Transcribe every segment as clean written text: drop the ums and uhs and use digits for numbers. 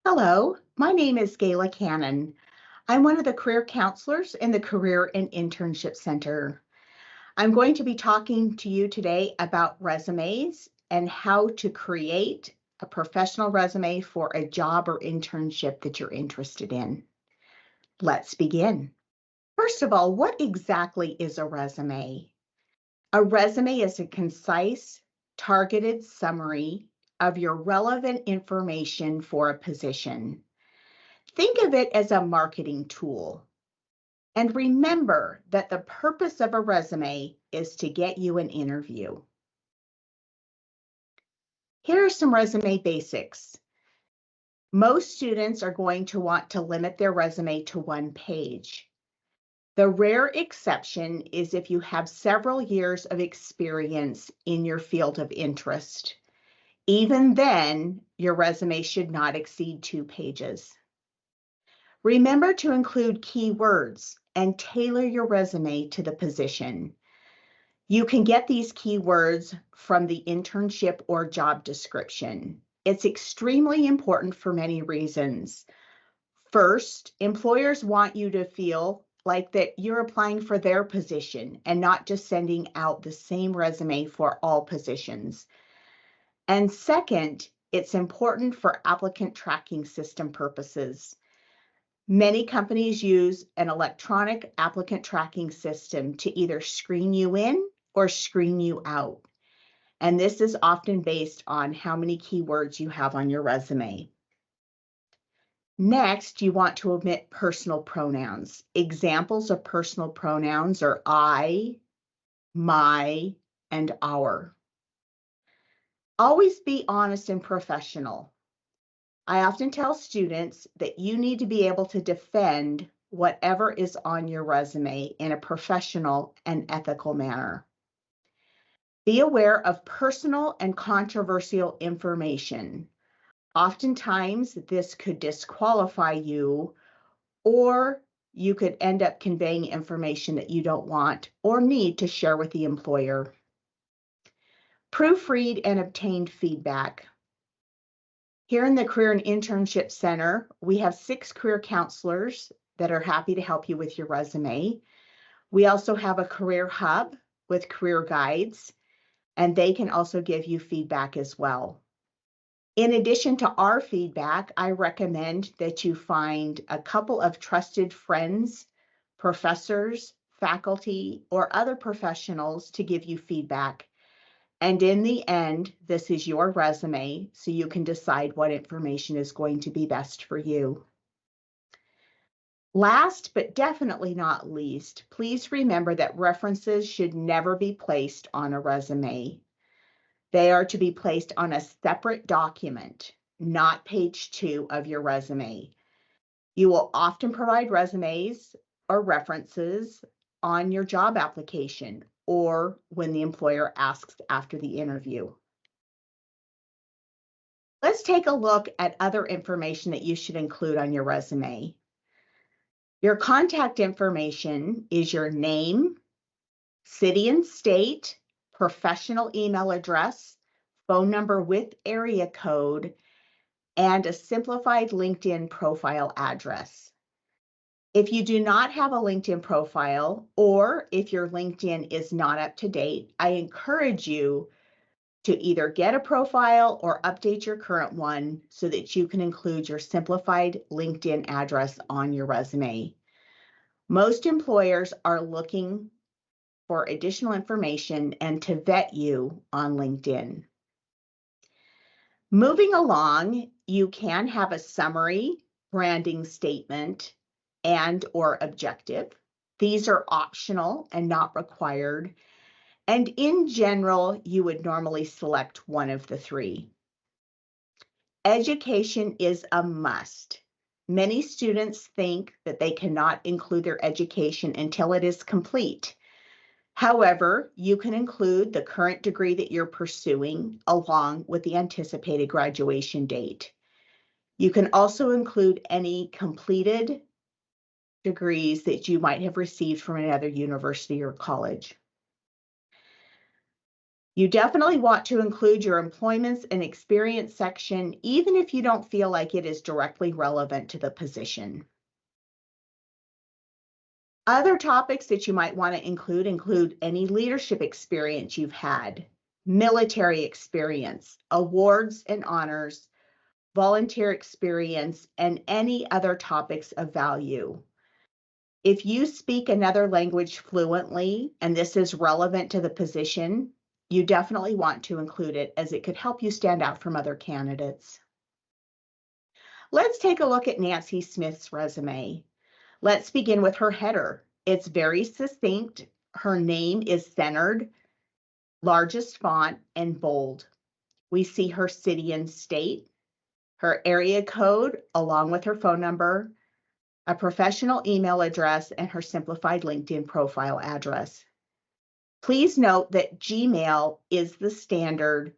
Hello, my name is Gayla Cannon. I'm one of the career counselors in the Career and Internship Center. I'm going to be talking to you today about resumes and how to create a professional resume for a job or internship that you're interested in. Let's begin. First of all, what exactly is a resume? A resume is a concise, targeted summary of your relevant information for a position. Think of it as a marketing tool. And remember that the purpose of a resume is to get you an interview. Here are some resume basics. Most students are going to want to limit their resume to one page. The rare exception is if you have several years of experience in your field of interest. Even then, your resume should not exceed 2 pages. Remember to include keywords and tailor your resume to the position. You can get these keywords from the internship or job description. It's extremely important for many reasons. First, employers want you to feel like that you're applying for their position and not just sending out the same resume for all positions. And second, it's important for applicant tracking system purposes. Many companies use an electronic applicant tracking system to either screen you in or screen you out. And this is often based on how many keywords you have on your resume. Next, you want to omit personal pronouns. Examples of personal pronouns are I, my, and our. Always be honest and professional. I often tell students that you need to be able to defend whatever is on your resume in a professional and ethical manner. Be aware of personal and controversial information. Oftentimes, this could disqualify you, or you could end up conveying information that you don't want or need to share with the employer. Proofread and obtain feedback. Here in the Career and Internship Center, we have 6 career counselors that are happy to help you with your resume. We also have a career hub with career guides, and they can also give you feedback as well. In addition to our feedback, I recommend that you find a couple of trusted friends, professors, faculty, or other professionals to give you feedback. And in the end, this is your resume, so you can decide what information is going to be best for you. Last, but definitely not least, please remember that references should never be placed on a resume. They are to be placed on a separate document, not page 2 of your resume. You will often provide resumes or references on your job application or when the employer asks after the interview. Let's take a look at other information that you should include on your resume. Your contact information is your name, city and state, professional email address, phone number with area code, and a simplified LinkedIn profile address. If you do not have a LinkedIn profile, or if your LinkedIn is not up to date, I encourage you to either get a profile or update your current one so that you can include your simplified LinkedIn address on your resume. Most employers are looking for additional information and to vet you on LinkedIn. Moving along, you can have a summary, branding statement, and/or objective. These are optional and not required. And in general, you would normally select one of the 3. Education is a must. Many students think that they cannot include their education until it is complete. However, you can include the current degree that you're pursuing along with the anticipated graduation date. You can also include any completed degrees that you might have received from another university or college. You definitely want to include your employments and experience section, even if you don't feel like it is directly relevant to the position. Other topics that you might want to include any leadership experience you've had, military experience, awards and honors, volunteer experience, and any other topics of value. If you speak another language fluently and this is relevant to the position, you definitely want to include it as it could help you stand out from other candidates. Let's take a look at Nancy Smith's resume. Let's begin with her header. It's very succinct. Her name is centered, largest font, and bold. We see her city and state, her area code, along with her phone number, a professional email address, and her simplified LinkedIn profile address. Please note that Gmail is the standard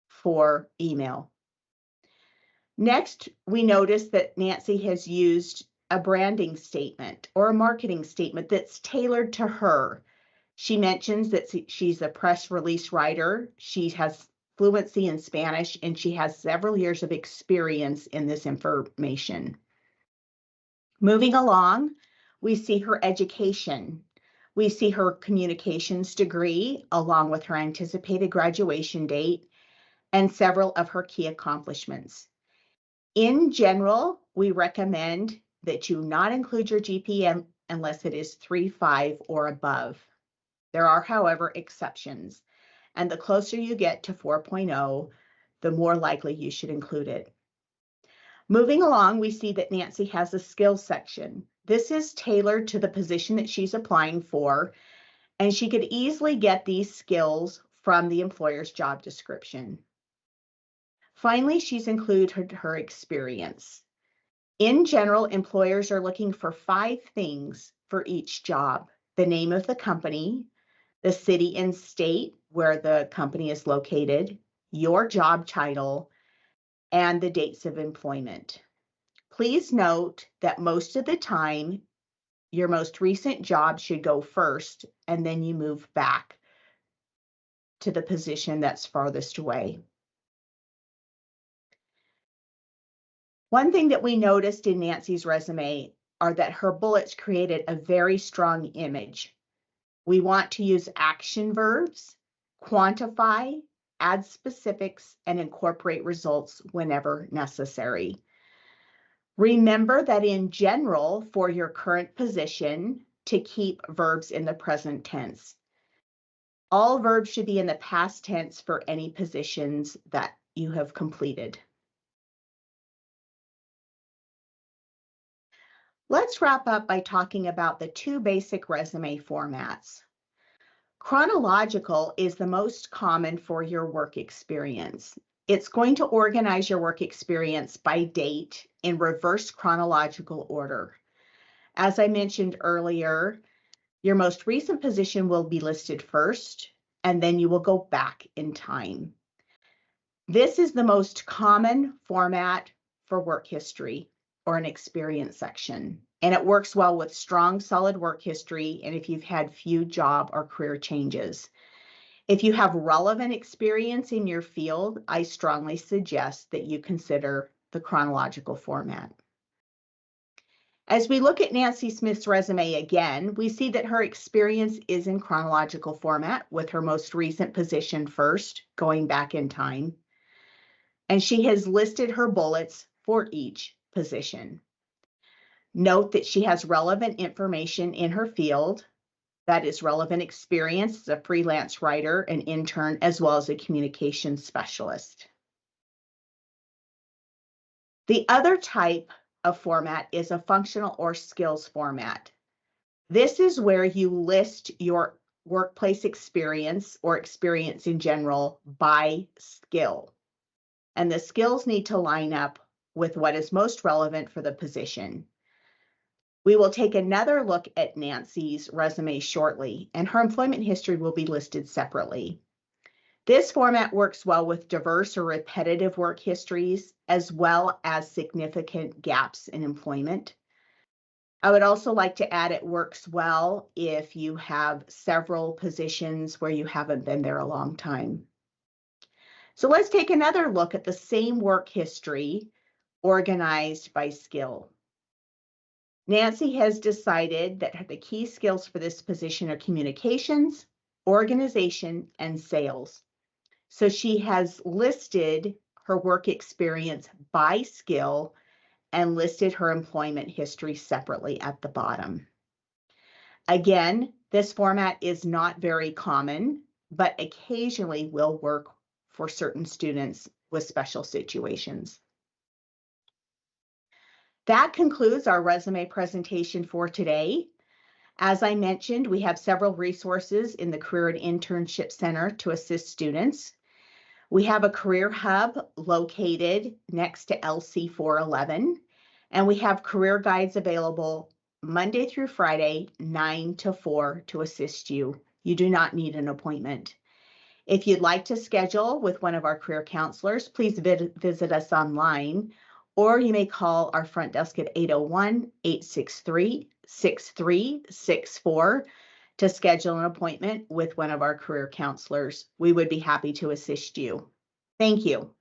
for email. Next, we notice that Nancy has used a branding statement or a marketing statement that's tailored to her. She mentions that she's a press release writer. She has fluency in Spanish, and she has several years of experience in this information. Moving along, we see her education. We see her communications degree along with her anticipated graduation date and several of her key accomplishments. In general, we recommend that you not include your GPA unless it is 3.5 or above. There are, however, exceptions, and the closer you get to 4.0, the more likely you should include it. Moving along, we see that Nancy has a skills section. This is tailored to the position that she's applying for, and she could easily get these skills from the employer's job description. Finally, she's included her experience. In general, employers are looking for 5 things for each job: the name of the company, the city and state where the company is located, your job title, and the dates of employment. Please note that most of the time, your most recent job should go first, and then you move back to the position that's farthest away. One thing that we noticed in Nancy's resume are that her bullets created a very strong image. We want to use action verbs, quantify, add specifics, and incorporate results whenever necessary. Remember that in general, for your current position, to keep verbs in the present tense. All verbs should be in the past tense for any positions that you have completed. Let's wrap up by talking about the 2 basic resume formats. Chronological is the most common for your work experience. It's going to organize your work experience by date in reverse chronological order. As I mentioned earlier, your most recent position will be listed first, and then you will go back in time. This is the most common format for work history or an experience section, and it works well with strong, solid work history and if you've had few job or career changes. If you have relevant experience in your field, I strongly suggest that you consider the chronological format. As we look at Nancy Smith's resume again, we see that her experience is in chronological format with her most recent position first, going back in time. And she has listed her bullets for each position. Note that she has relevant information in her field. That is relevant experience as a freelance writer, an intern, as well as a communications specialist. The other type of format is a functional or skills format. This is where you list your workplace experience or experience in general by skill. And the skills need to line up with what is most relevant for the position. We will take another look at Nancy's resume shortly, and her employment history will be listed separately. This format works well with diverse or repetitive work histories, as well as significant gaps in employment. I would also like to add it works well if you have several positions where you haven't been there a long time. So let's take another look at the same work history organized by skill. Nancy has decided that the key skills for this position are communications, organization, and sales. So she has listed her work experience by skill and listed her employment history separately at the bottom. Again, this format is not very common, but occasionally will work for certain students with special situations. That concludes our resume presentation for today. As I mentioned, we have several resources in the Career and Internship Center to assist students. We have a career hub located next to LC 411, and we have career guides available Monday through Friday, 9 to 4 to assist you. You do not need an appointment. If you'd like to schedule with one of our career counselors, please visit us online, or you may call our front desk at 801-863-6364 to schedule an appointment with one of our career counselors. We would be happy to assist you. Thank you.